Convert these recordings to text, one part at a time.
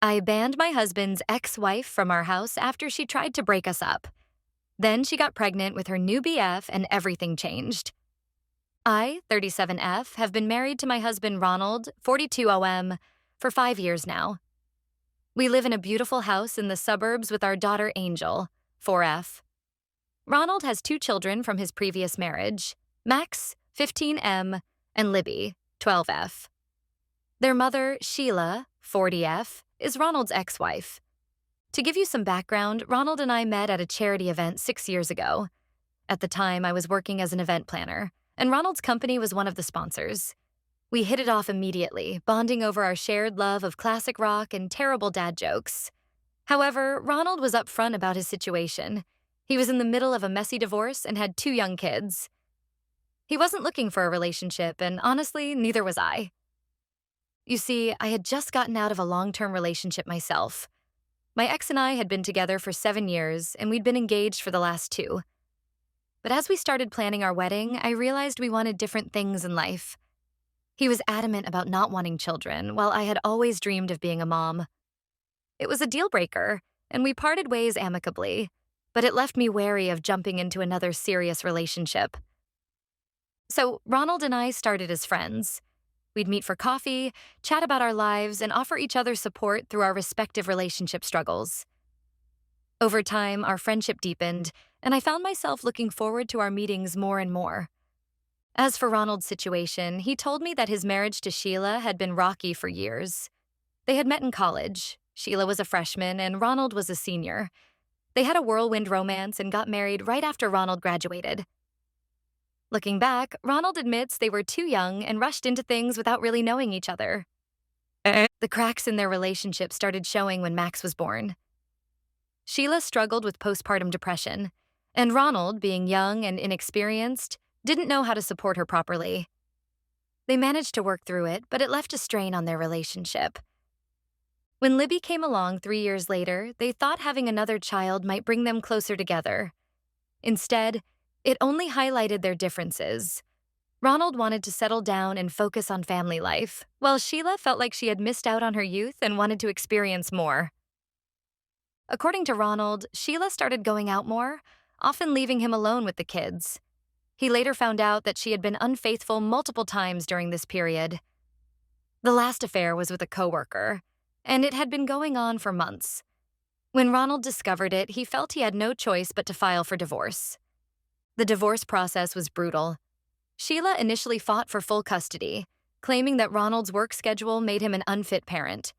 I banned my husband's ex-wife from our house after she tried to break us up. Then she got pregnant with her new BF and everything changed. I, 37F, have been married to my husband Ronald, 42OM, for 5 years now. We live in a beautiful house in the suburbs with our daughter Angel, 4F. Ronald has 2 children from his previous marriage, Max, 15M, and Libby, 12F. Their mother, Sheila, 40F, is Ronald's ex-wife. To give you some background, Ronald and I met at a charity event 6 years ago. At the time, I was working as an event planner, and Ronald's company was one of the sponsors. We hit it off immediately, bonding over our shared love of classic rock and terrible dad jokes. However, Ronald was upfront about his situation. He was in the middle of a messy divorce and had 2 young kids. He wasn't looking for a relationship, and honestly, neither was I. You see, I had just gotten out of a long-term relationship myself. My ex and I had been together for 7 years, and we'd been engaged for the last 2. But as we started planning our wedding, I realized we wanted different things in life. He was adamant about not wanting children, while I had always dreamed of being a mom. It was a deal breaker, and we parted ways amicably, but it left me wary of jumping into another serious relationship. So Ronald and I started as friends. We'd meet for coffee, chat about our lives, and offer each other support through our respective relationship struggles. Over time, our friendship deepened, and I found myself looking forward to our meetings more and more. As for Ronald's situation, he told me that his marriage to Sheila had been rocky for years. They had met in college. Sheila was a freshman and Ronald was a senior. They had a whirlwind romance and got married right after Ronald graduated. Looking back, Ronald admits they were too young and rushed into things without really knowing each other. The cracks in their relationship started showing when Max was born. Sheila struggled with postpartum depression, and Ronald, being young and inexperienced, didn't know how to support her properly. They managed to work through it, but it left a strain on their relationship. When Libby came along 3 years later, they thought having another child might bring them closer together. Instead, it only highlighted their differences. Ronald wanted to settle down and focus on family life, while Sheila felt like she had missed out on her youth and wanted to experience more. According to Ronald, Sheila started going out more, often leaving him alone with the kids. He later found out that she had been unfaithful multiple times during this period. The last affair was with a coworker, and it had been going on for months. When Ronald discovered it, he felt he had no choice but to file for divorce. The divorce process was brutal. Sheila initially fought for full custody, claiming that Ronald's work schedule made him an unfit parent.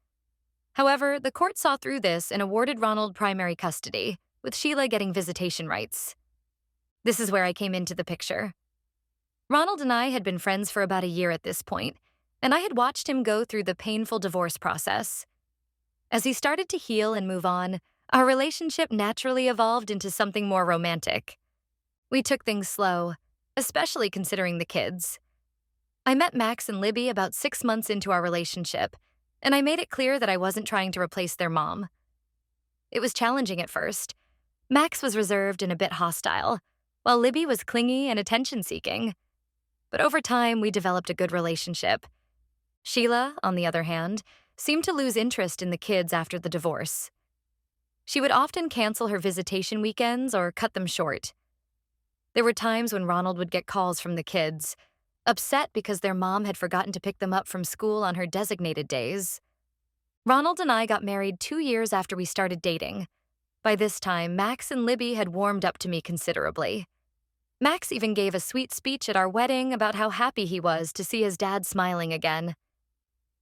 However, the court saw through this and awarded Ronald primary custody, with Sheila getting visitation rights. This is where I came into the picture. Ronald and I had been friends for about a year at this point, and I had watched him go through the painful divorce process. As he started to heal and move on, our relationship naturally evolved into something more romantic. We took things slow, especially considering the kids. I met Max and Libby about 6 months into our relationship, and I made it clear that I wasn't trying to replace their mom. It was challenging at first. Max was reserved and a bit hostile, while Libby was clingy and attention-seeking. But over time, we developed a good relationship. Sheila, on the other hand, seemed to lose interest in the kids after the divorce. She would often cancel her visitation weekends or cut them short. There were times when Ronald would get calls from the kids, upset because their mom had forgotten to pick them up from school on her designated days. Ronald and I got married 2 years after we started dating. By this time, Max and Libby had warmed up to me considerably. Max even gave a sweet speech at our wedding about how happy he was to see his dad smiling again.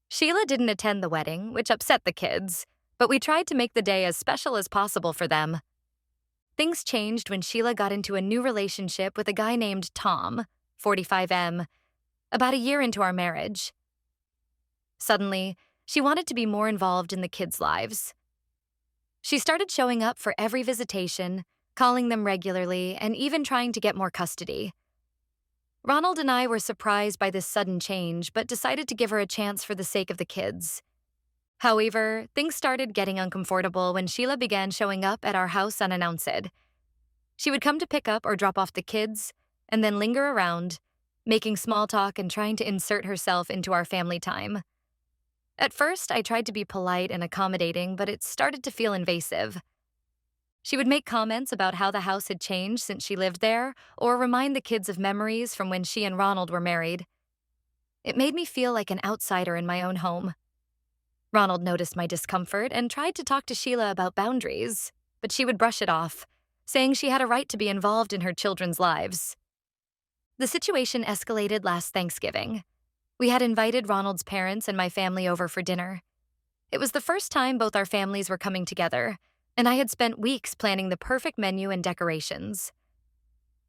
Sheila didn't attend the wedding, which upset the kids, but we tried to make the day as special as possible for them. Things changed when Sheila got into a new relationship with a guy named Tom, 45M, about a year into our marriage. Suddenly, she wanted to be more involved in the kids' lives. She started showing up for every visitation, calling them regularly, and even trying to get more custody. Ronald and I were surprised by this sudden change, but decided to give her a chance for the sake of the kids. However, things started getting uncomfortable when Sheila began showing up at our house unannounced. She would come to pick up or drop off the kids, and then linger around, making small talk and trying to insert herself into our family time. At first, I tried to be polite and accommodating, but it started to feel invasive. She would make comments about how the house had changed since she lived there, or remind the kids of memories from when she and Ronald were married. It made me feel like an outsider in my own home. Ronald noticed my discomfort and tried to talk to Sheila about boundaries, but she would brush it off, saying she had a right to be involved in her children's lives. The situation escalated last Thanksgiving. We had invited Ronald's parents and my family over for dinner. It was the first time both our families were coming together, and I had spent weeks planning the perfect menu and decorations.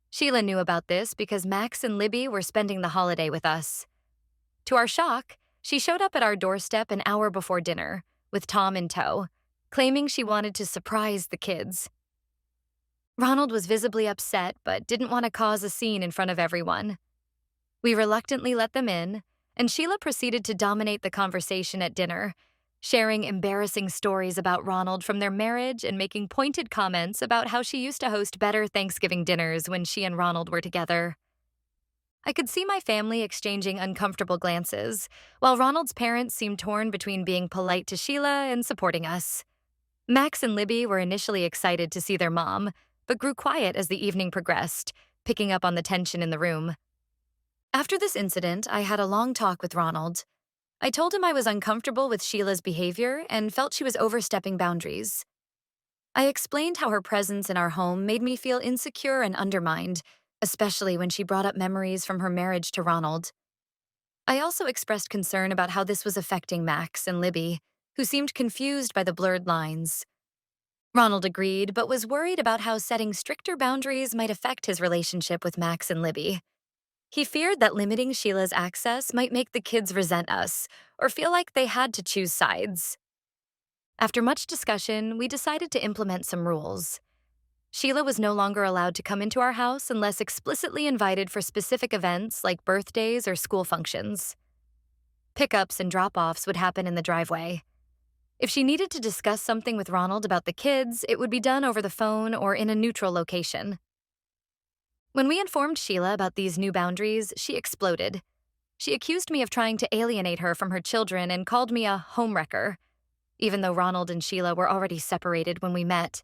Sheila knew about this because Max and Libby were spending the holiday with us. To our shock, she showed up at our doorstep an hour before dinner, with Tom in tow, claiming she wanted to surprise the kids. Ronald was visibly upset but didn't want to cause a scene in front of everyone. We reluctantly let them in, and Sheila proceeded to dominate the conversation at dinner, sharing embarrassing stories about Ronald from their marriage and making pointed comments about how she used to host better Thanksgiving dinners when she and Ronald were together. I could see my family exchanging uncomfortable glances, while Ronald's parents seemed torn between being polite to Sheila and supporting us. Max and Libby were initially excited to see their mom, but grew quiet as the evening progressed, picking up on the tension in the room. After this incident, I had a long talk with Ronald. I told him I was uncomfortable with Sheila's behavior and felt she was overstepping boundaries. I explained how her presence in our home made me feel insecure and undermined, especially when she brought up memories from her marriage to Ronald. I also expressed concern about how this was affecting Max and Libby, who seemed confused by the blurred lines. Ronald agreed, but was worried about how setting stricter boundaries might affect his relationship with Max and Libby. He feared that limiting Sheila's access might make the kids resent us or feel like they had to choose sides. After much discussion, we decided to implement some rules. Sheila was no longer allowed to come into our house unless explicitly invited for specific events like birthdays or school functions. Pickups and drop-offs would happen in the driveway. If she needed to discuss something with Ronald about the kids, it would be done over the phone or in a neutral location. When we informed Sheila about these new boundaries, she exploded. She accused me of trying to alienate her from her children and called me a homewrecker, even though Ronald and Sheila were already separated when we met.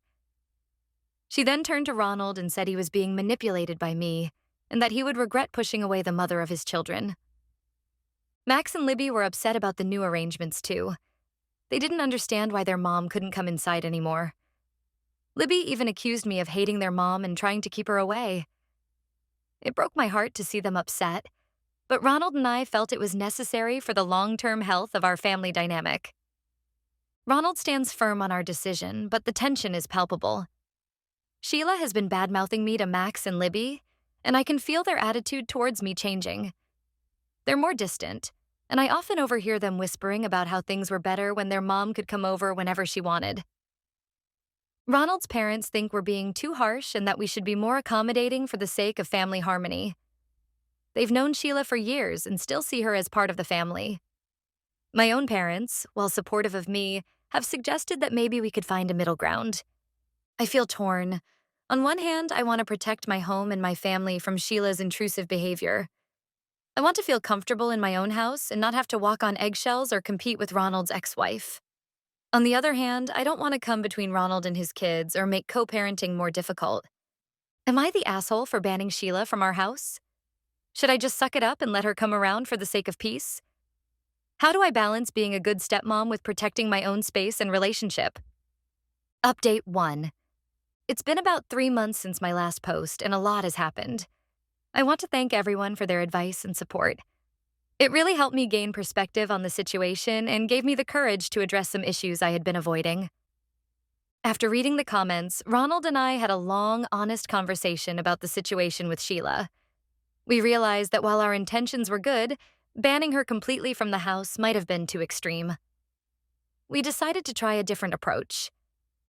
She then turned to Ronald and said he was being manipulated by me and that he would regret pushing away the mother of his children. Max and Libby were upset about the new arrangements, too. They didn't understand why their mom couldn't come inside anymore. Libby even accused me of hating their mom and trying to keep her away. It broke my heart to see them upset, but Ronald and I felt it was necessary for the long-term health of our family dynamic. Ronald stands firm on our decision, but the tension is palpable. Sheila has been bad-mouthing me to Max and Libby, and I can feel their attitude towards me changing. They're more distant, and I often overhear them whispering about how things were better when their mom could come over whenever she wanted. Ronald's parents think we're being too harsh and that we should be more accommodating for the sake of family harmony. They've known Sheila for years and still see her as part of the family. My own parents, while supportive of me, have suggested that maybe we could find a middle ground. I feel torn. On one hand, I want to protect my home and my family from Sheila's intrusive behavior. I want to feel comfortable in my own house and not have to walk on eggshells or compete with Ronald's ex-wife. On the other hand, I don't want to come between Ronald and his kids or make co-parenting more difficult. Am I the asshole for banning Sheila from our house? Should I just suck it up and let her come around for the sake of peace? How do I balance being a good stepmom with protecting my own space and relationship? Update 1. It's been about 3 months since my last post, and a lot has happened. I want to thank everyone for their advice and support. It really helped me gain perspective on the situation and gave me the courage to address some issues I had been avoiding. After reading the comments, Ronald and I had a long, honest conversation about the situation with Sheila. We realized that while our intentions were good, banning her completely from the house might have been too extreme. We decided to try a different approach.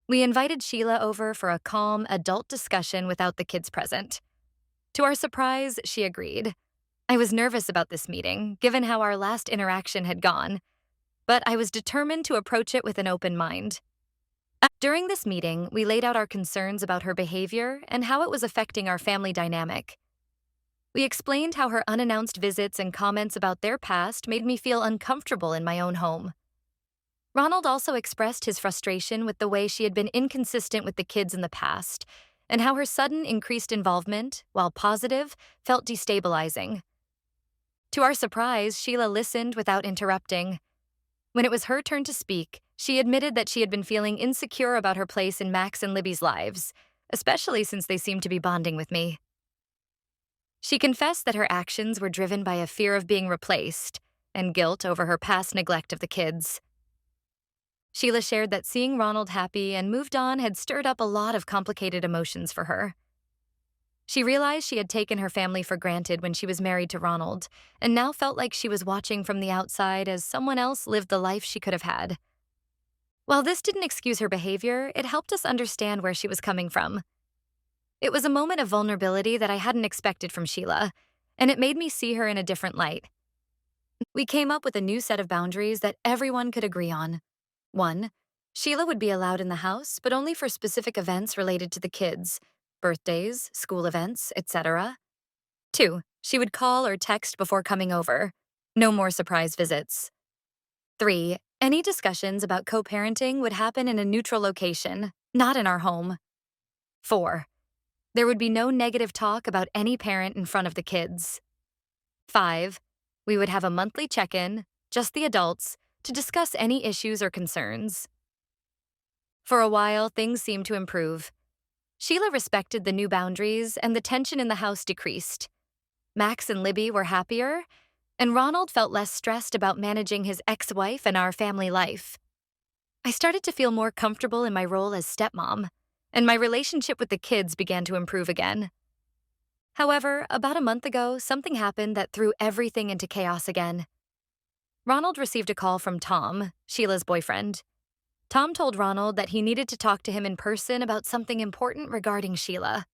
We invited Sheila over for a calm, adult discussion without the kids present. To our surprise, she agreed. I was nervous about this meeting, given how our last interaction had gone, but I was determined to approach it with an open mind. During this meeting, we laid out our concerns about her behavior and how it was affecting our family dynamic. We explained how her unannounced visits and comments about their past made me feel uncomfortable in my own home. Ronald also expressed his frustration with the way she had been inconsistent with the kids in the past, and how her sudden increased involvement, while positive, felt destabilizing. To our surprise, Sheila listened without interrupting. When it was her turn to speak, she admitted that she had been feeling insecure about her place in Max and Libby's lives, especially since they seemed to be bonding with me. She confessed that her actions were driven by a fear of being replaced and guilt over her past neglect of the kids. Sheila shared that seeing Ronald happy and moved on had stirred up a lot of complicated emotions for her. She realized she had taken her family for granted when she was married to Ronald, and now felt like she was watching from the outside as someone else lived the life she could have had. While this didn't excuse her behavior, it helped us understand where she was coming from. It was a moment of vulnerability that I hadn't expected from Sheila, and it made me see her in a different light. We came up with a new set of boundaries that everyone could agree on. 1. Sheila would be allowed in the house, but only for specific events related to the kids, birthdays, school events, etc. 2. She would call or text before coming over. No more surprise visits. 3. Any discussions about co-parenting would happen in a neutral location, not in our home. 4. There would be no negative talk about any parent in front of the kids. 5. We would have a monthly check-in, just the adults, to discuss any issues or concerns. For a while, things seemed to improve. Sheila respected the new boundaries, and the tension in the house decreased. Max and Libby were happier, and Ronald felt less stressed about managing his ex-wife and our family life. I started to feel more comfortable in my role as stepmom, and my relationship with the kids began to improve again. However, about a month ago, something happened that threw everything into chaos again. Ronald received a call from Tom, Sheila's boyfriend. Tom told Ronald that he needed to talk to him in person about something important regarding Sheila.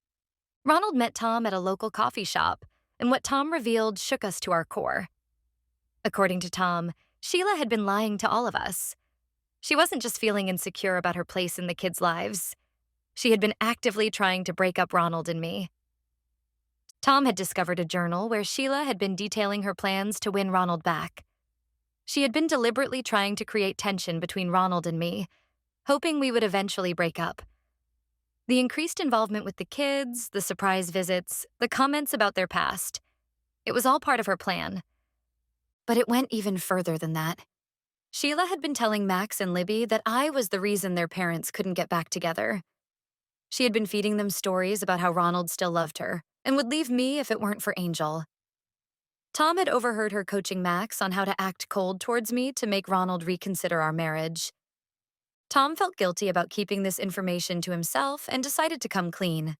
Ronald met Tom at a local coffee shop, and what Tom revealed shook us to our core. According to Tom, Sheila had been lying to all of us. She wasn't just feeling insecure about her place in the kids' lives. She had been actively trying to break up Ronald and me. Tom had discovered a journal where Sheila had been detailing her plans to win Ronald back. She had been deliberately trying to create tension between Ronald and me, hoping we would eventually break up. The increased involvement with the kids, the surprise visits, the comments about their past, it was all part of her plan. But it went even further than that. Sheila had been telling Max and Libby that I was the reason their parents couldn't get back together. She had been feeding them stories about how Ronald still loved her and would leave me if it weren't for Angel. Tom had overheard her coaching Max on how to act cold towards me to make Ronald reconsider our marriage. Tom felt guilty about keeping this information to himself and decided to come clean.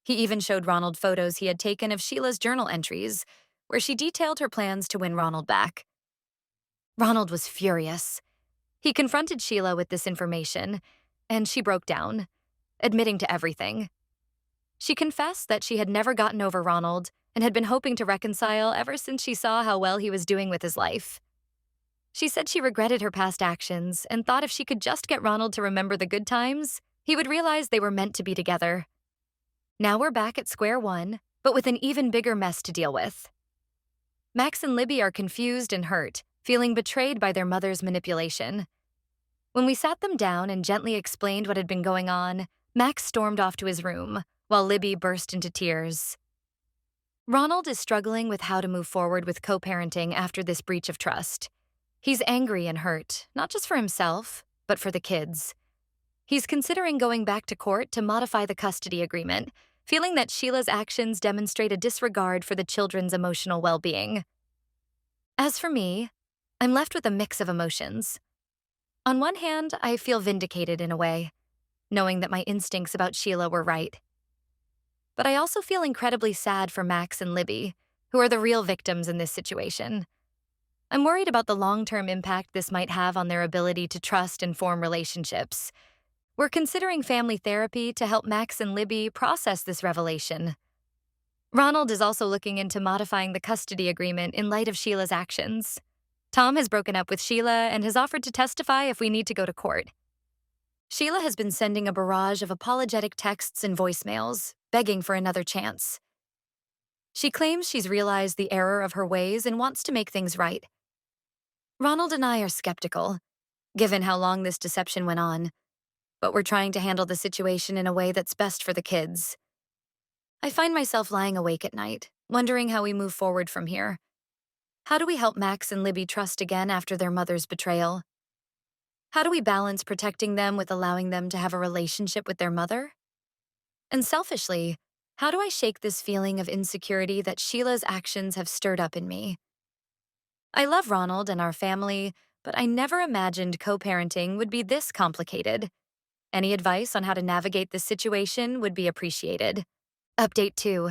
He even showed Ronald photos he had taken of Sheila's journal entries, where she detailed her plans to win Ronald back. Ronald was furious. He confronted Sheila with this information, and she broke down, admitting to everything. She confessed that she had never gotten over Ronald and had been hoping to reconcile ever since she saw how well he was doing with his life. She said she regretted her past actions and thought if she could just get Ronald to remember the good times, he would realize they were meant to be together. Now we're back at square one, but with an even bigger mess to deal with. Max and Libby are confused and hurt, feeling betrayed by their mother's manipulation. When we sat them down and gently explained what had been going on, Max stormed off to his room, while Libby burst into tears. Ronald is struggling with how to move forward with co-parenting after this breach of trust. He's angry and hurt, not just for himself, but for the kids. He's considering going back to court to modify the custody agreement, feeling that Sheila's actions demonstrate a disregard for the children's emotional well-being. As for me, I'm left with a mix of emotions. On one hand, I feel vindicated in a way, knowing that my instincts about Sheila were right. But I also feel incredibly sad for Max and Libby, who are the real victims in this situation. I'm worried about the long-term impact this might have on their ability to trust and form relationships. We're considering family therapy to help Max and Libby process this revelation. Ronald is also looking into modifying the custody agreement in light of Sheila's actions. Tom has broken up with Sheila and has offered to testify if we need to go to court. Sheila has been sending a barrage of apologetic texts and voicemails, begging for another chance. She claims she's realized the error of her ways and wants to make things right. Ronald and I are skeptical. given how long this deception went on, but we're trying to handle the situation in a way that's best for the kids. I find myself lying awake at night, wondering how we move forward from here. How do we help Max and Libby trust again after their mother's betrayal? How do we balance protecting them with allowing them to have a relationship with their mother? And selfishly, how do I shake this feeling of insecurity that Sheila's actions have stirred up in me? I love Ronald and our family, but I never imagined co-parenting would be this complicated. Any advice on how to navigate this situation would be appreciated. Update 2.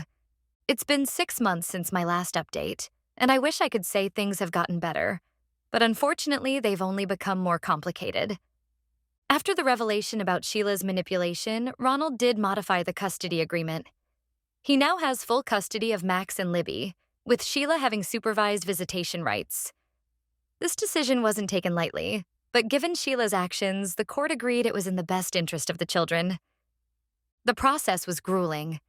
It's been 6 months since my last update, and I wish I could say things have gotten better, but unfortunately, they've only become more complicated. After the revelation about Sheila's manipulation, Ronald did modify the custody agreement. He now has full custody of Max and Libby, with Sheila having supervised visitation rights. This decision wasn't taken lightly, but given Sheila's actions, the court agreed it was in the best interest of the children. The process was grueling.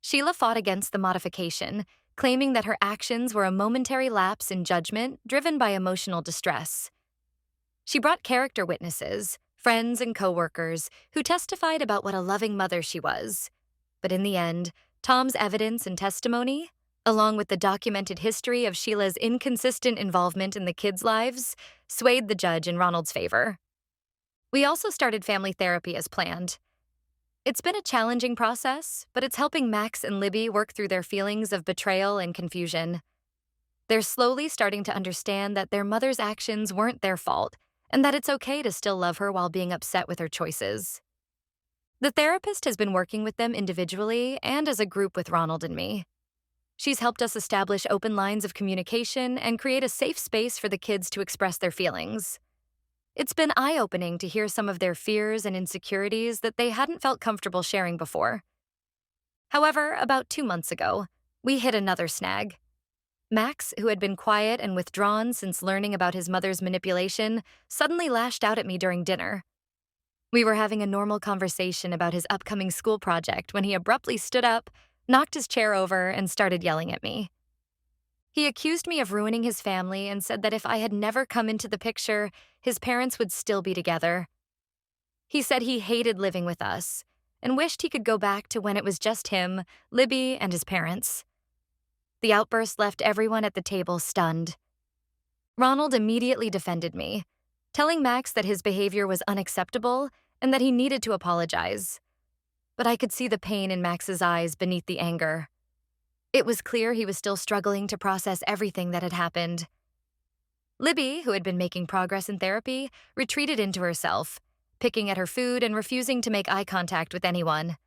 Sheila fought against the modification, claiming that her actions were a momentary lapse in judgment driven by emotional distress. She brought character witnesses, friends and coworkers, who testified about what a loving mother she was. But in the end, Tom's evidence and testimony, along with the documented history of Sheila's inconsistent involvement in the kids' lives, swayed the judge in Ronald's favor. We also started family therapy as planned. It's been a challenging process, but it's helping Max and Libby work through their feelings of betrayal and confusion. They're slowly starting to understand that their mother's actions weren't their fault, and that it's okay to still love her while being upset with her choices. The therapist has been working with them individually and as a group with Ronald and me. She's helped us establish open lines of communication and create a safe space for the kids to express their feelings. It's been eye-opening to hear some of their fears and insecurities that they hadn't felt comfortable sharing before. However, about 2 months ago, we hit another snag. Max, who had been quiet and withdrawn since learning about his mother's manipulation, suddenly lashed out at me during dinner. We were having a normal conversation about his upcoming school project when he abruptly stood up, knocked his chair over, and started yelling at me. He accused me of ruining his family and said that if I had never come into the picture, his parents would still be together. He said he hated living with us and wished he could go back to when it was just him, Libby, and his parents. The outburst left everyone at the table stunned. Ronald immediately defended me, telling Max that his behavior was unacceptable and that he needed to apologize. But I could see the pain in Max's eyes beneath the anger. It was clear he was still struggling to process everything that had happened. Libby, who had been making progress in therapy, retreated into herself, picking at her food and refusing to make eye contact with anyone.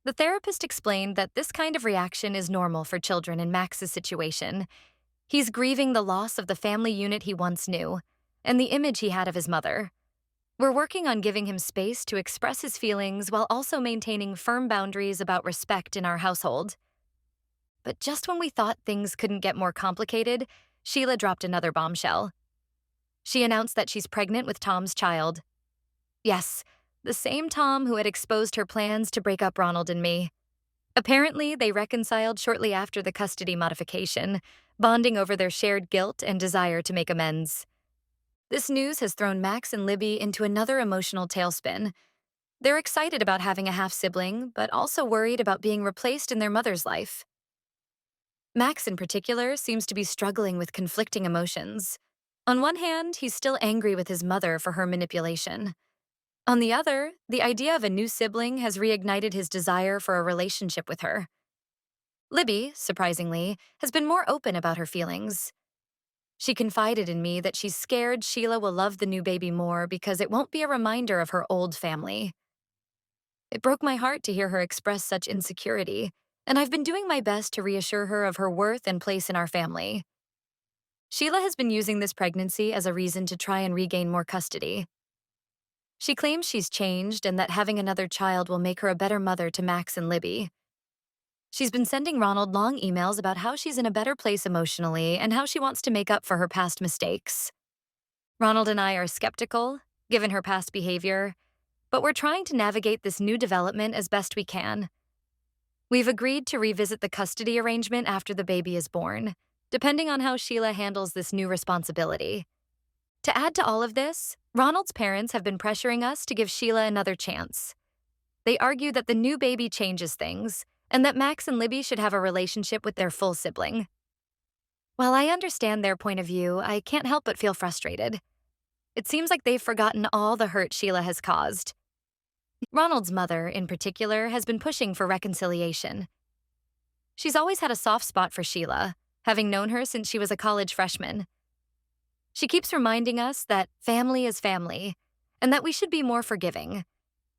The therapist explained that this kind of reaction is normal for children in Max's situation. He's grieving the loss of the family unit he once knew, and the image he had of his mother. We're working on giving him space to express his feelings while also maintaining firm boundaries about respect in our household. But just when we thought things couldn't get more complicated, Sheila dropped another bombshell. She announced that she's pregnant with Tom's child. Yes, the same Tom who had exposed her plans to break up Ronald and me. Apparently, they reconciled shortly after the custody modification, bonding over their shared guilt and desire to make amends. This news has thrown Max and Libby into another emotional tailspin. They're excited about having a half-sibling, but also worried about being replaced in their mother's life. Max, in particular, seems to be struggling with conflicting emotions. On one hand, he's still angry with his mother for her manipulation. On the other, the idea of a new sibling has reignited his desire for a relationship with her. Libby, surprisingly, has been more open about her feelings. She confided in me that she's scared Sheila will love the new baby more because it won't be a reminder of her old family. It broke my heart to hear her express such insecurity, and I've been doing my best to reassure her of her worth and place in our family. Sheila has been using this pregnancy as a reason to try and regain more custody. She claims she's changed and that having another child will make her a better mother to Max and Libby. She's been sending Ronald long emails about how she's in a better place emotionally and how she wants to make up for her past mistakes. Ronald and I are skeptical, given her past behavior, but we're trying to navigate this new development as best we can. We've agreed to revisit the custody arrangement after the baby is born, depending on how Sheila handles this new responsibility. To add to all of this, Ronald's parents have been pressuring us to give Sheila another chance. They argue that the new baby changes things, and that Max and Libby should have a relationship with their full sibling. While I understand their point of view, I can't help but feel frustrated. It seems like they've forgotten all the hurt Sheila has caused. Ronald's mother, in particular, has been pushing for reconciliation. She's always had a soft spot for Sheila, having known her since she was a college freshman. She keeps reminding us that family is family, and that we should be more forgiving.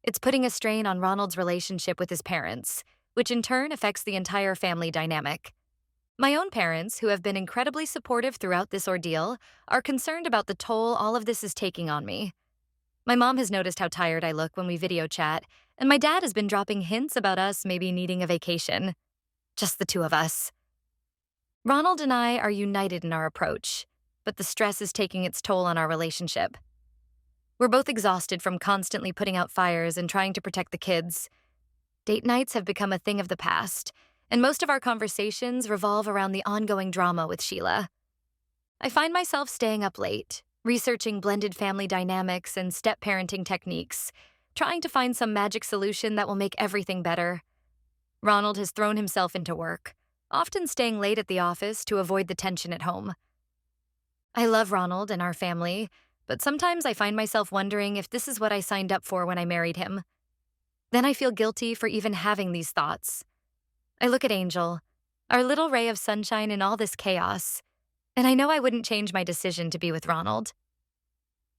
It's putting a strain on Ronald's relationship with his parents, which in turn affects the entire family dynamic. My own parents, who have been incredibly supportive throughout this ordeal, are concerned about the toll all of this is taking on me. My mom has noticed how tired I look when we video chat, and my dad has been dropping hints about us maybe needing a vacation. Just the two of us. Ronald and I are united in our approach, but the stress is taking its toll on our relationship. We're both exhausted from constantly putting out fires and trying to protect the kids. Date nights have become a thing of the past, and most of our conversations revolve around the ongoing drama with Sheila. I find myself staying up late, researching blended family dynamics and step-parenting techniques, trying to find some magic solution that will make everything better. Ronald has thrown himself into work, often staying late at the office to avoid the tension at home. I love Ronald and our family, but sometimes I find myself wondering if this is what I signed up for when I married him. Then I feel guilty for even having these thoughts. I look at Angel, our little ray of sunshine in all this chaos, and I know I wouldn't change my decision to be with Ronald.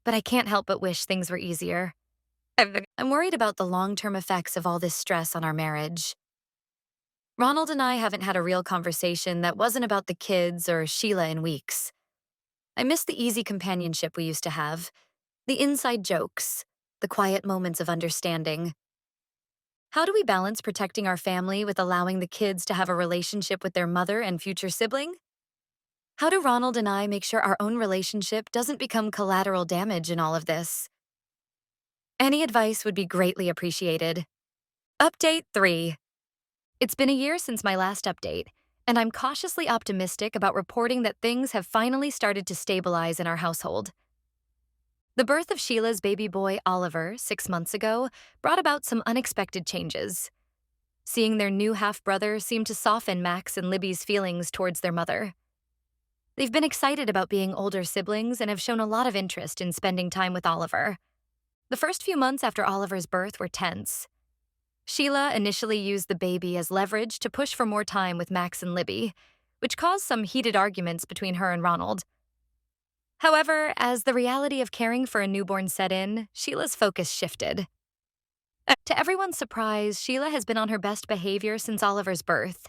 But I can't help but wish things were easier. I'm worried about the long-term effects of all this stress on our marriage. Ronald and I haven't had a real conversation that wasn't about the kids or Sheila in weeks. I miss the easy companionship we used to have, the inside jokes, the quiet moments of understanding. How do we balance protecting our family with allowing the kids to have a relationship with their mother and future sibling? How do Ronald and I make sure our own relationship doesn't become collateral damage in all of this? Any advice would be greatly appreciated. Update 3. It's been a year since my last update, and I'm cautiously optimistic about reporting that things have finally started to stabilize in our household. The birth of Sheila's baby boy, Oliver, 6 months ago, brought about some unexpected changes. Seeing their new half-brother seemed to soften Max and Libby's feelings towards their mother. They've been excited about being older siblings and have shown a lot of interest in spending time with Oliver. The first few months after Oliver's birth were tense. Sheila initially used the baby as leverage to push for more time with Max and Libby, which caused some heated arguments between her and Ronald. However, as the reality of caring for a newborn set in, Sheila's focus shifted. To everyone's surprise, Sheila has been on her best behavior since Oliver's birth.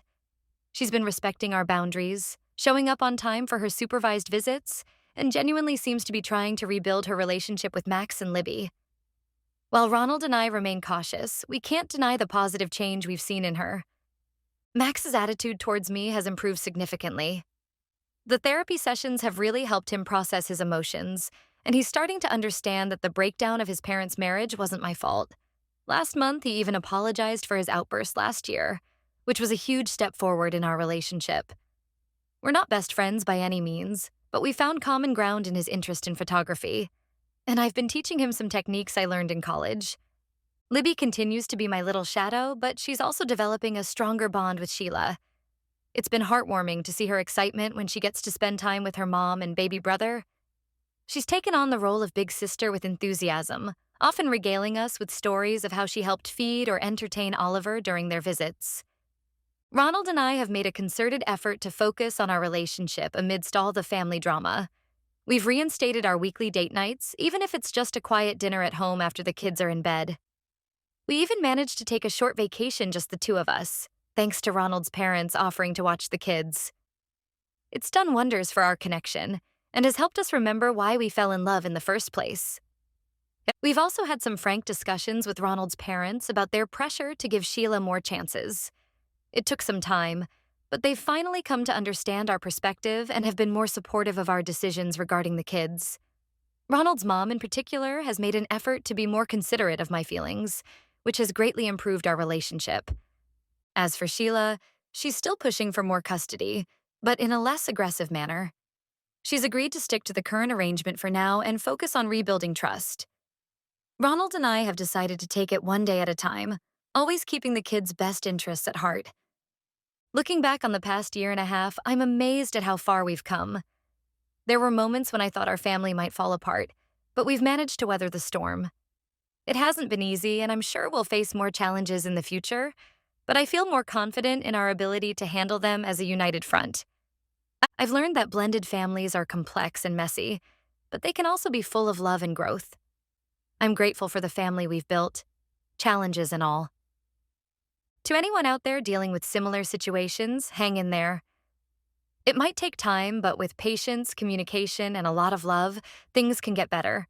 She's been respecting our boundaries, showing up on time for her supervised visits, and genuinely seems to be trying to rebuild her relationship with Max and Libby. While Ronald and I remain cautious, we can't deny the positive change we've seen in her. Max's attitude towards me has improved significantly. The therapy sessions have really helped him process his emotions, and he's starting to understand that the breakdown of his parents' marriage wasn't my fault. Last month, he even apologized for his outburst last year, which was a huge step forward in our relationship. We're not best friends by any means, but we found common ground in his interest in photography, and I've been teaching him some techniques I learned in college. Libby continues to be my little shadow, but she's also developing a stronger bond with Sheila. It's been heartwarming to see her excitement when she gets to spend time with her mom and baby brother. She's taken on the role of big sister with enthusiasm, often regaling us with stories of how she helped feed or entertain Oliver during their visits. Ronald and I have made a concerted effort to focus on our relationship amidst all the family drama. We've reinstated our weekly date nights, even if it's just a quiet dinner at home after the kids are in bed. We even managed to take a short vacation, just the two of us, thanks to Ronald's parents offering to watch the kids. It's done wonders for our connection and has helped us remember why we fell in love in the first place. We've also had some frank discussions with Ronald's parents about their pressure to give Sheila more chances. It took some time, but they've finally come to understand our perspective and have been more supportive of our decisions regarding the kids. Ronald's mom, in particular, has made an effort to be more considerate of my feelings, which has greatly improved our relationship. As for Sheila, she's still pushing for more custody, but in a less aggressive manner. She's agreed to stick to the current arrangement for now and focus on rebuilding trust. Ronald and I have decided to take it one day at a time, always keeping the kids' best interests at heart. Looking back on the past year and a half, I'm amazed at how far we've come. There were moments when I thought our family might fall apart, but we've managed to weather the storm. It hasn't been easy, and I'm sure we'll face more challenges in the future, but I feel more confident in our ability to handle them as a united front. I've learned that blended families are complex and messy, but they can also be full of love and growth. I'm grateful for the family we've built, challenges and all. To anyone out there dealing with similar situations, hang in there. It might take time, but with patience, communication, and a lot of love, things can get better.